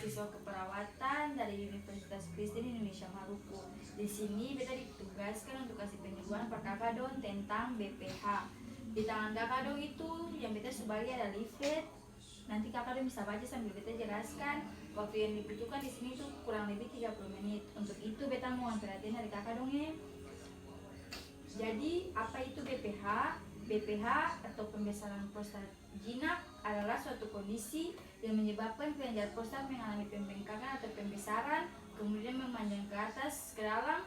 mahasiswa keperawatan dari Universitas Kristen Indonesia Maluku. Di sini beta ditugaskan untuk kasih penyuluhan per kakadon tentang BPH. Di tangan kakadon itu yang beta sebagai ada leaflet. Nanti kakadon bisa baca sambil beta jelaskan. Waktu yang dibutuhkan di sini tuh kurang lebih 30 menit. Untuk itu beta mohon perhatian dari kakadonnya. Jadi apa itu BPH? BPH atau pembesaran prostat jinak adalah suatu kondisi yang menyebabkan kelenjar prostat mengalami pembengkakan atau pembesaran, kemudian memanjang ke atas, ke dalam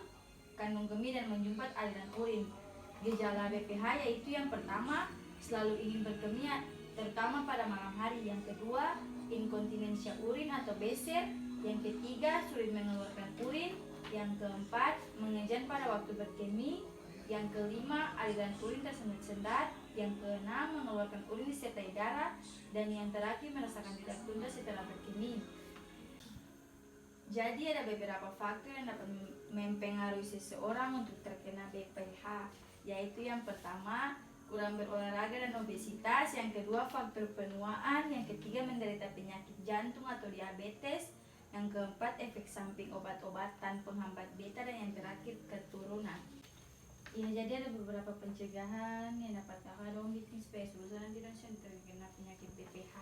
kandung kemih dan menjumpat aliran urin. Gejala BPH yaitu yang pertama, selalu ingin berkemih terutama pada malam hari. Yang kedua, inkontinensia urin atau beser. Yang ketiga, sulit mengeluarkan urin. Yang keempat, mengejan pada waktu berkemih. Yang kelima, aliran urin tersendat-sendat. Yang keenam, mengeluarkan urin disertai darah. Dan yang terakhir, merasakan tidak tuntas setelah berkemih. Jadi ada beberapa faktor yang dapat mempengaruhi seseorang untuk terkena BPH, yaitu yang pertama, kurang berolahraga dan obesitas. Yang kedua, faktor penuaan. Yang ketiga, menderita penyakit jantung atau diabetes. Yang keempat, efek samping obat-obatan penghambat beta. Dan yang terakhir, keturunan. Ya, jadi ada beberapa pencegahan yang dapat kakadon bikin supaya seluruh nanti tidak terkena penyakit BPH.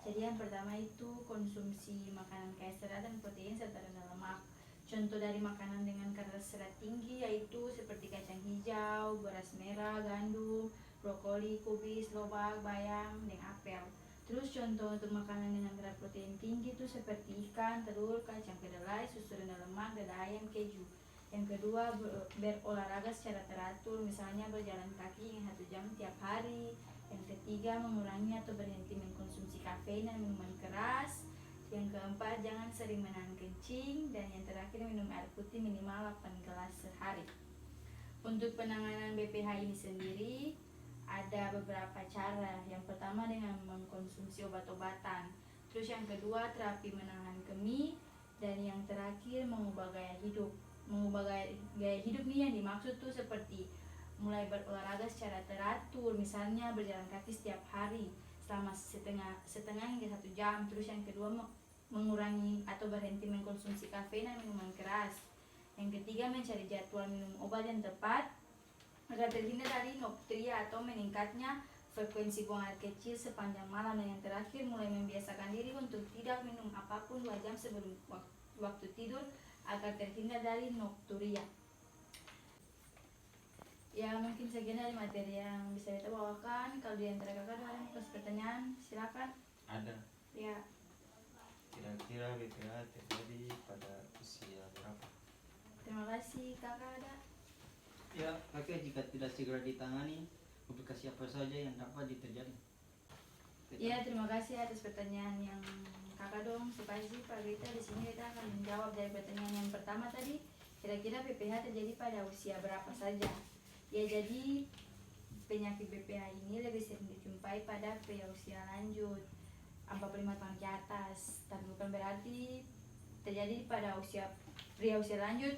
Jadi yang pertama itu konsumsi makanan kaya serat dan protein serta rendah lemak. Contoh dari makanan dengan kadar serat tinggi yaitu seperti kacang hijau, beras merah, gandum, brokoli, kubis, lobak, bayam, dan apel. Terus contoh untuk makanan dengan kadar protein tinggi itu seperti ikan, telur, kacang kedelai, susu rendah lemak, dada ayam, keju. Yang kedua, berolahraga secara teratur, misalnya berjalan kaki hingga 1 jam tiap hari. Yang ketiga, mengurangi atau berhenti mengkonsumsi kafein dan minuman keras. Yang keempat, jangan sering menahan kencing. Dan yang terakhir, minum air putih minimal 8 gelas sehari. Untuk penanganan BPH ini sendiri, ada beberapa cara. Yang pertama dengan mengkonsumsi obat-obatan. Terus yang kedua, terapi menahan kemih. Dan yang terakhir, mengubah gaya hidup. Mengubah gaya hidup nih yang dimaksud tuh seperti mulai berolahraga secara teratur, misalnya berjalan kaki setiap hari selama setengah hingga 1 jam. Terus yang kedua, mengurangi atau berhenti mengkonsumsi kafein dan minuman keras. Yang ketiga, mencari jadwal minum obat yang tepat agar terhindar dari nokturia atau meningkatnya frekuensi buang air kecil sepanjang malam. Dan yang terakhir, mulai membiasakan diri untuk tidak minum apapun 2 jam sebelum waktu tidur agar terhindar dari nokturia. Ya, mungkin sekian dari materi yang bisa kita bawakan. Kalau di antara kakak ada yang plus pertanyaan, silakan. Ada. Ya. Kira-kira BPH terjadi pada usia berapa? Terima kasih kakak ada. Ya, kakak jika tidak segera ditangani, komplikasi apa saja yang dapat terjadi? Iya, terima kasih atas pertanyaan yang kakak dong. Supaya Pak Rita di sini kita akan menjawab dari pertanyaan yang pertama tadi. Kira-kira BPH terjadi pada usia berapa saja? Ya, jadi penyakit BPH ini lebih sering dijumpai pada pria usia lanjut 45 tahun ke atas. Tapi bukan berarti terjadi pada pria usia lanjut.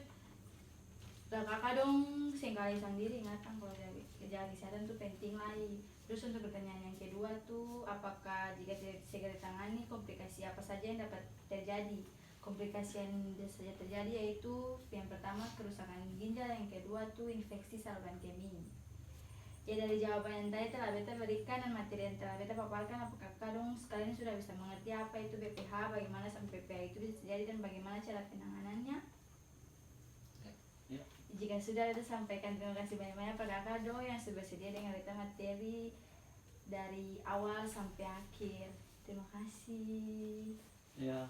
Dan kakak dong sekali sendiri ingatan kalau gejala kesehatan itu penting lagi. Terus untuk pertanyaan yang kedua tuh, apakah jika segera ditangani komplikasi apa saja yang dapat terjadi? Komplikasi yang saja terjadi yaitu yang pertama kerusakan ginjal, yang kedua tuh infeksi saluran kemih. Ya, dari jawaban yang tadi telah beta berikan dan materi yang telah beta paparkan, apakah kakak dong sekalian sudah bisa mengerti apa itu BPH, bagaimana sampai BPH itu bisa terjadi dan bagaimana cara penanganannya? Ya. Jika sudah, beta sampaikan terima kasih banyak-banyak pada kakak dong yang sudah bersedia dengan beta materi dari awal sampai akhir. Terima kasih. Ya.